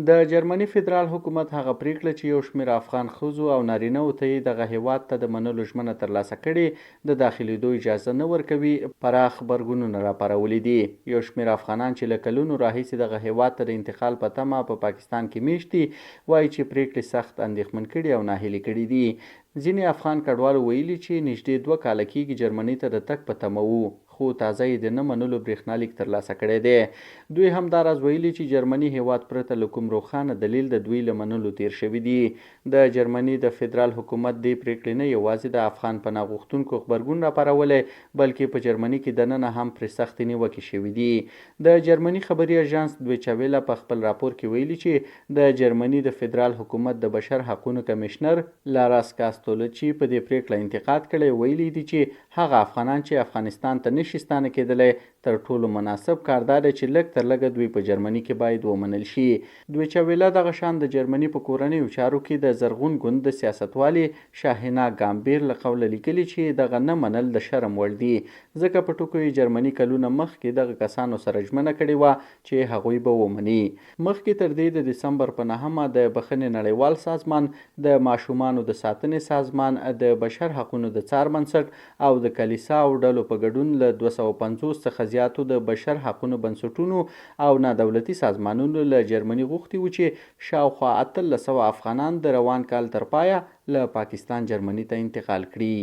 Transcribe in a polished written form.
د جرمني فدرال حکومت هغه پرېکړه چې یو شمېر افغان ښځو او نارینه‌وو ته یې دغه هېواد ته د منلو ژمنه ترلاسه کړې د داخلېدو اجازه نه ورکوي پراخ غبرګونونه راپارولي دي. یو شمېر افغانان چې له کلونو راهیسې دغه هېواد ته د انتقال په تمه په پاکستان کې میشت دي وایي چې پرېکړې سخت اندېښمن کړي او ناهیلي کړي دي. ځینې افغان کډوالو ویلي چې نږدې 2 کاله کېږي جرمني ته د تګ په تمه وو خو تازه یې د نه منلو برېښنالیک ترلاسه کړی دی. دوی همداراز ویلي چې جرمني هېواد پرته له کوم روښانه دلیل د دوی له منلو تیر شوي دي. د جرمني د فدرال حکومت دې پرېکړې نه یوازې د افغان پناه غوښتونکو غبرګون راپارولی بلکې په جرمني کې دننه هم پرې سختې نیوکې شوي دي. د جرمني خبري اژانس دویچه ویله په خپل راپور کې ویلي چې د جرمني د فدرال حکومت د بشر حقونو کمیشنر لاراس کاستولچي په دې پرېکړه انتقاد کړی. ویلي دي چې هغه افغانان چې افغانستان ته نشي ستانه کېدلی تر ټولو مناسب کار دا دی چې لږ تر لږه دوی په جرمني کې باید ومنل شي. دویچه ویله دغه شان د جرمني په کورنیو چارو کې د زرغون ګوند د سیاستوالې شاهینه ګامبیر له قوله لیکلي چې دغه نه منل د شرم وړ دي ځکه په ټکو یې جرمني کلونه مخکې دغه کسانو سره ژمنه کړې وه چې هغوی به ومني. مخکې تر دې د دسمبر په 9 د بخښنې نړیوال سازمان، د ماشومانو د ساتنې سازمان، د بشر حقونو د څار بنسټ او د کلیسا او ډلو په ګډون له 250 څخه زیاتو د بشر حقونو بنسټونو او نادولتي سازمانونو له جرمني غوښتي وو چې شاوخوا 1300 افغانان د روان کال تر پایه له پاکستان جرمني ته انتقال کړي.